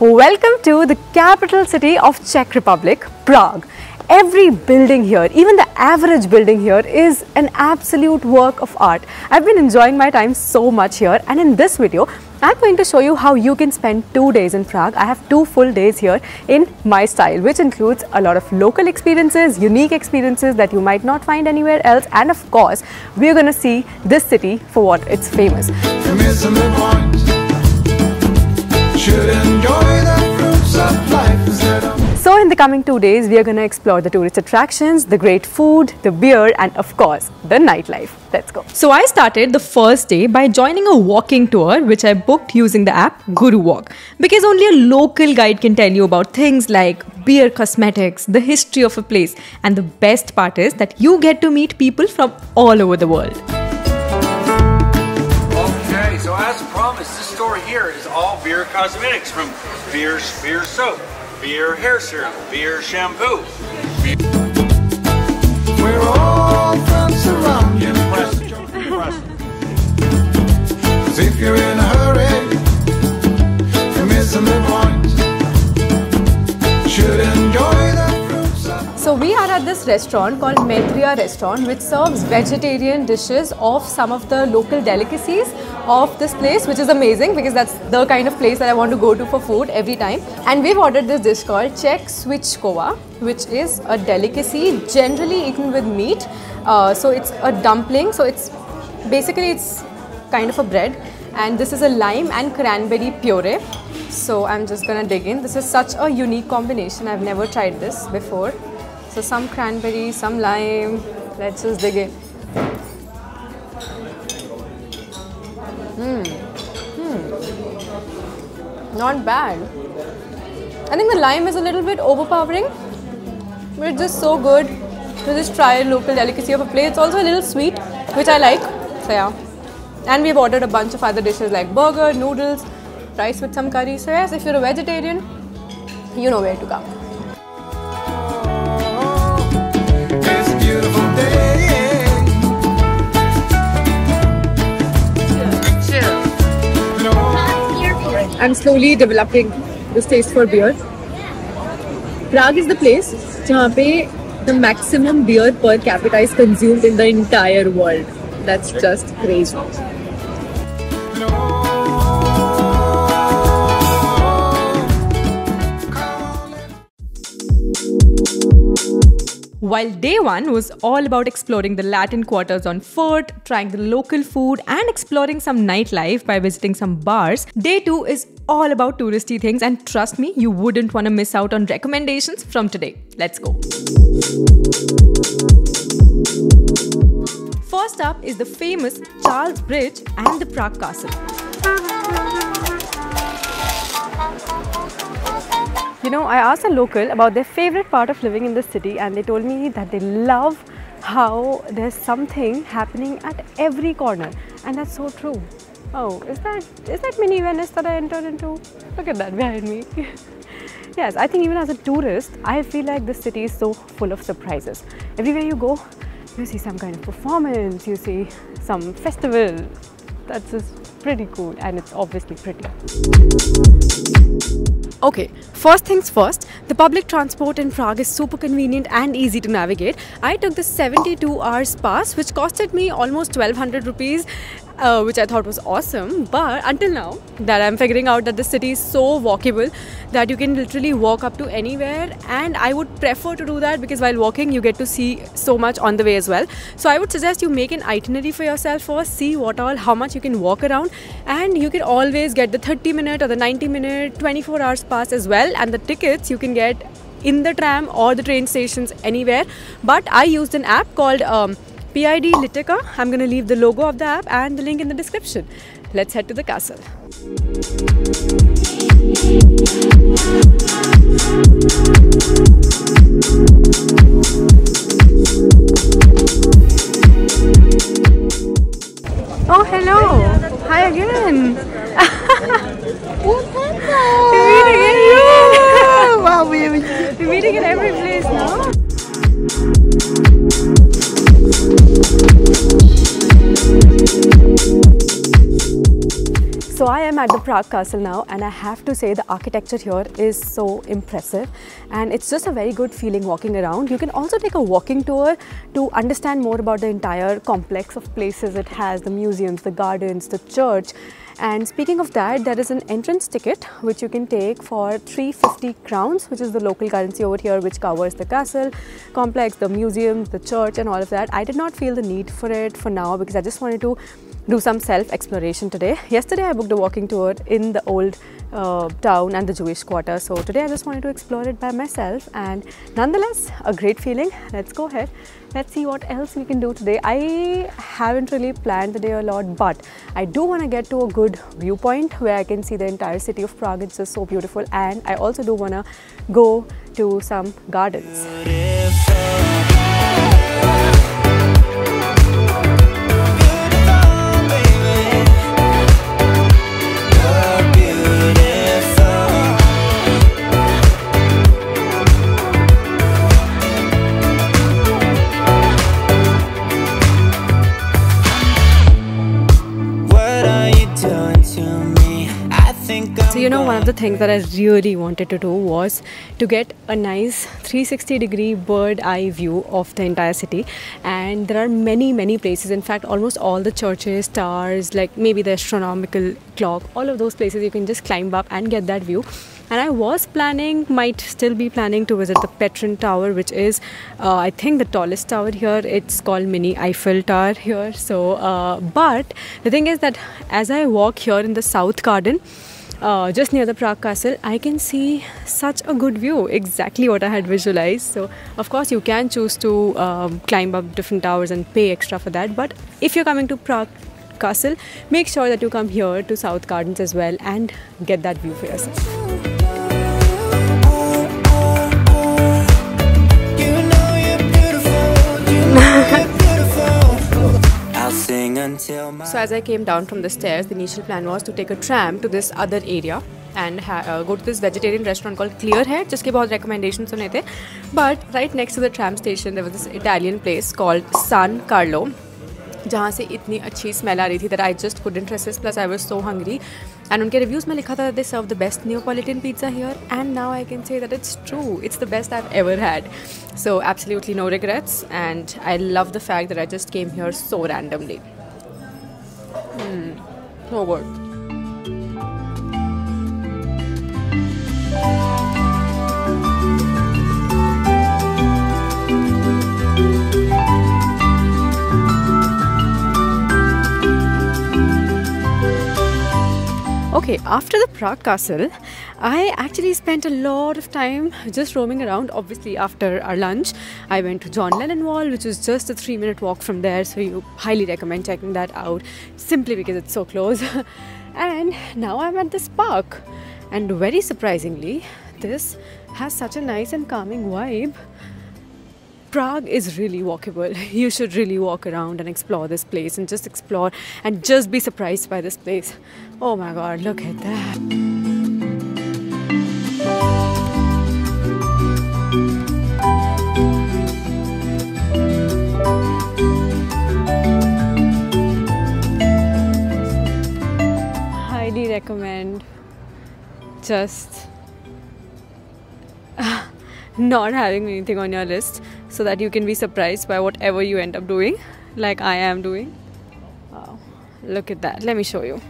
Welcome to the capital city of Czech Republic, Prague. Every building here, even the average building here, is an absolute work of art. I've been enjoying my time so much here, and in this video I'm going to show you how you can spend 2 days in Prague. I have 2 full days here in my style, which includes a lot of local experiences, unique experiences that you might not find anywhere else, and of course we're going to see this city for what it's famous. So in the coming 2 days, we are going to explore the tourist attractions, the great food, the beer, and of course, the nightlife. Let's go. So I started the first day by joining a walking tour, which I booked using the app Guru Walk, because only a local guide can tell you about things like beer cosmetics, the history of a place, and the best part is that you get to meet people from all over the world. Okay, so as promised, this store here is all beer cosmetics, from beer soap, beer hair serum, beer shampoo. We're all friends around you. Cause if you're in a hurry, you're missing the point. Should enjoy the fruits. So we are at this restaurant called Maitreya Restaurant, which serves vegetarian dishes of some of the local delicacies of this place, which is amazing because that's the kind of place that I want to go to for food every time. And we've ordered this dish called Czech Svičkova, which is a delicacy generally eaten with meat. So it's a dumpling, so it's kind of a bread, and this is a lime and cranberry puree. So I'm just gonna dig in. This is such a unique combination. I've never tried this before. So some cranberry, some lime. Let's just dig in. Not bad. I think the lime is a little bit overpowering, but it's just so good to just try a local delicacy of a place. It's also a little sweet, which I like. So yeah. And we've ordered a bunch of other dishes like burger, noodles, rice with some curry. So yes, if you're a vegetarian, you know where to come. It's a beautiful day. I'm slowly developing this taste for beer. Prague is the place where the maximum beer per capita is consumed in the entire world. That's just crazy. While day 1 was all about exploring the Latin quarters on foot, trying the local food and exploring some nightlife by visiting some bars, day 2 is all about touristy things, and trust me, you wouldn't want to miss out on recommendations from today. Let's go. First up is the famous Charles Bridge and the Prague Castle. You know, I asked a local about their favorite part of living in the city, and they told me that they love how there's something happening at every corner, and that's so true. Oh, is that mini Venice that I entered into? Look at that behind me. Yes, I think even as a tourist, I feel like this city is so full of surprises. Everywhere you go, you see some kind of performance, you see some festival. That's just pretty cool, and it's obviously pretty. Okay, first things first, the public transport in Prague is super convenient and easy to navigate. I took the 72 hours pass, which costed me almost 1200 rupees, which I thought was awesome. But until now, that I'm figuring out that the city is so walkable that you can literally walk up to anywhere, and I would prefer to do that because while walking you get to see so much on the way as well. So I would suggest you make an itinerary for yourself first, see how much you can walk around, and you can always get the 30-minute or the 90-minute, 24 hours pass as well, and the tickets you can get in the tram or the train stations anywhere. But I used an app called PID Litica. I'm going to leave the logo of the app and the link in the description. Let's head to the castle. Oh, hello. Hi again. We're meeting again. Wow, we're meeting in every place now. So I am am at the Prague Castle now, and I have to say the architecture here is so impressive, and it's just a very good feeling walking around. You can also take a walking tour to understand more about the entire complex of places it has, the museums, the gardens, the church. And speaking of that, there is an entrance ticket which you can take for 350 crowns, which is the local currency over here, which covers the castle complex, the museums, the church and all of that. I did not feel the need for it for now because I just wanted to do some self-exploration today. Yesterday I booked a walking tour in the old town and the Jewish quarter, so today I just wanted to explore it by myself, and nonetheless a great feeling. Let's go ahead, let's see what else we can do today. I haven't really planned the day a lot, but I do want to get to a good viewpoint where I can see the entire city of Prague. It's just so beautiful, and I also do want to go to some gardens. So you know, one of the things that I really wanted to do was to get a nice 360-degree bird eye view of the entire city, and there are many places, in fact almost all the churches, towers, like maybe the astronomical clock, all of those places you can just climb up and get that view. And I was planning, might still be planning, to visit the Petrin Tower, which is I think the tallest tower here. It's called Mini Eiffel Tower here. So but the thing is that as I walk here in the South Garden, just near the Prague Castle, I can see such a good view, exactly what I had visualized. So of course you can choose to climb up different towers and pay extra for that, but if you're coming to Prague Castle, make sure that you come here to South Gardens as well and get that view for yourself. So as I came down from the stairs, the initial plan was to take a tram to this other area and go to this vegetarian restaurant called Clearhead, जिसके बहुत recommendations सुने थे. But right next to the tram station there was this Italian place called San Carlo, जहाँ से इतनी अच्छी smell आ रही थी that I just couldn't resist. Plus I was so hungry, and उनके reviews में लिखा था that they serve the best Neapolitan pizza here, and now I can say that it's true. It's the best I've ever had. So absolutely no regrets, and I love the fact that I just came here so randomly. No word. Okay, after the Prague Castle, I actually spent a lot of time just roaming around. Obviously, after our lunch, I went to John Lennon Wall, which is just a 3-minute walk from there. So you highly recommend checking that out, simply because it's so close. And now I'm at this park. And very surprisingly, this has such a nice and calming vibe. Prague is really walkable. You should really walk around and explore this place and just explore and just be surprised by this place. Oh my god, look at that. Highly recommend just not having anything on your list so that you can be surprised by whatever you end up doing, like I am doing. Wow, look at that. Let me show you.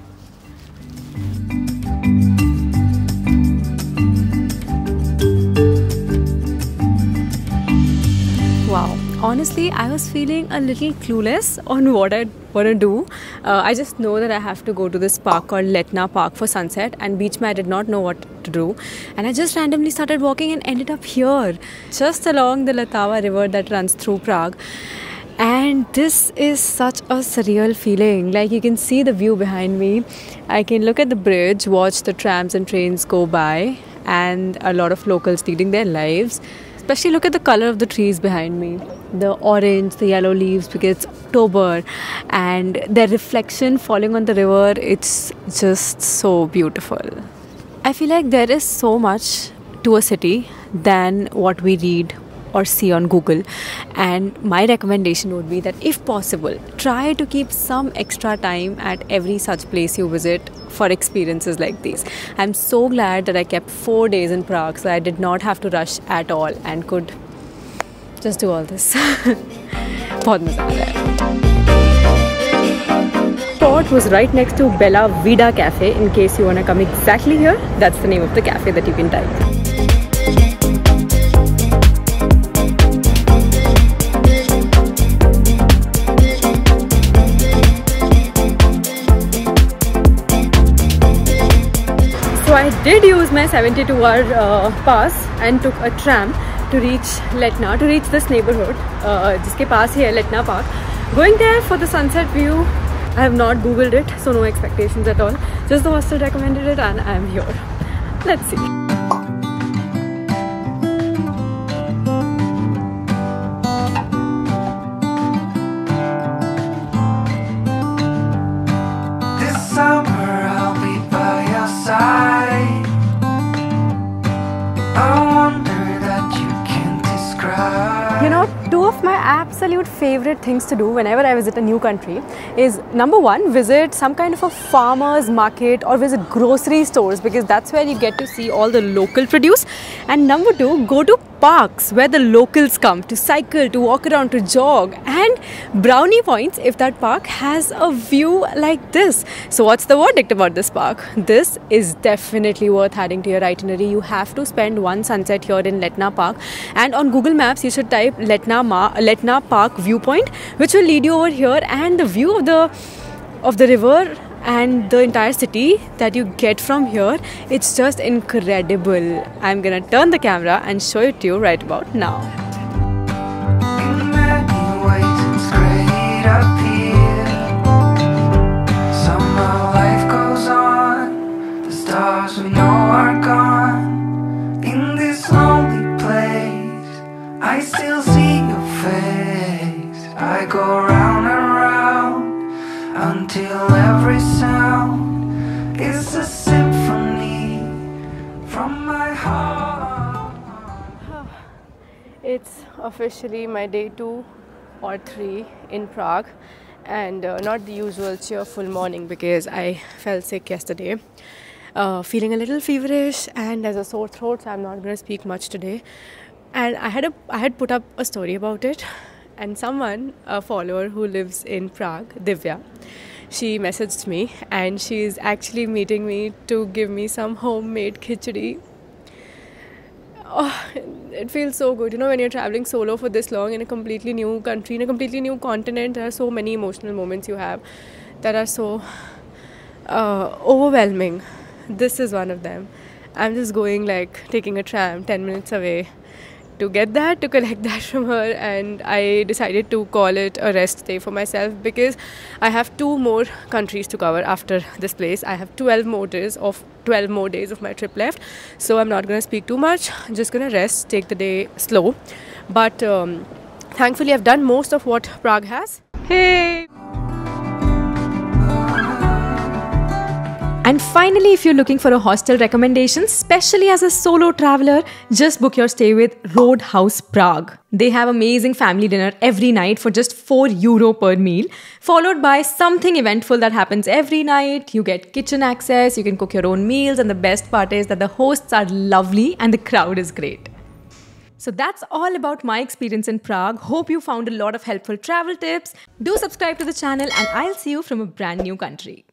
Wow, honestly I was feeling a little clueless on what I want to do. I just know that I have to go to this park called Letna Park for sunset, and beach mein I did not know what to do, and I just randomly started walking and ended up here, just along the Latava river that runs through Prague. And this is such a surreal feeling. Like, you can see the view behind me. I can look at the bridge, watch the trams and trains go by, and a lot of locals leading their lives. Especially look at the color of the trees behind me. The orange, the yellow leaves because it's October, and their reflection falling on the river. It's just so beautiful. I feel like there is so much to a city than what we read or see on Google. And my recommendation would be that if possible, try to keep some extra time at every such place you visit for experiences like these. I'm so glad that I kept 4 days in Prague, so I did not have to rush at all and could just do all this. बहुत मजा आया. Spot was right next to Bella Vida Cafe. In case you want to come exactly here, that's the name of the cafe that you can type. So I did use my 72-hour pass and took a tram to reach Letna, to reach this neighborhood, जिसके पास ही है Letna Park. Going there for the sunset view. I have not googled it, so no expectations at all. Just the hostel recommended it and I am here. Let's see. This summer I'll be by your side. I wonder that you can describe. You know, two of my absolute favorite things to do whenever I visit a new country is, number one, visit some kind of a farmer's market or visit grocery stores, because that's where you get to see all the local produce. And number two, go to parks where the locals come to cycle, to walk around, to jog, and brownie points if that park has a view like this. So what's the verdict about this park? This is definitely worth adding to your itinerary. You have to spend one sunset here in Letna Park, and on Google Maps you should type Letna Park viewpoint, which will lead you over here, and the view of the river and the entire city that you get from here, it's just incredible. I'm gonna turn the camera and show it to you right about now. In many ways it's great up here. Somehow life goes on. The stars we know are gone. In this lonely place, I still see your face. I go round and round until every sound is a symphony from my heart. It's officially my day 2 or 3 in Prague, and not the usual cheerful morning because I fell sick yesterday. Feeling a little feverish and there's a sore throat, so I'm not going to speak much today. And I had put up a story about it, and someone, a follower who lives in Prague, Divya, she messaged me and she's actually meeting me to give me some homemade khichdi. Oh, it feels so good. You know, when you're traveling solo for this long in a completely new country, in a completely new continent, there are so many emotional moments you have that are so overwhelming. This is one of them. I'm just going, like, taking a tram 10 minutes away to get that, to collect that from her, and I decided to call it a rest day for myself because I have 2 more countries to cover after this place. I have 12 more days of my trip left, so I'm not going to speak too much. I'm just going to rest, take the day slow, but thankfully I've done most of what Prague has. Hey! And finally, if you're looking for a hostel recommendation, especially as a solo traveler, just book your stay with Roadhouse Prague. They have amazing family dinner every night for just €4 per meal, followed by something eventful that happens every night. You get kitchen access, you can cook your own meals, and the best part is that the hosts are lovely and the crowd is great. So that's all about my experience in Prague. Hope you found a lot of helpful travel tips. Do subscribe to the channel and I'll see you from a brand new country.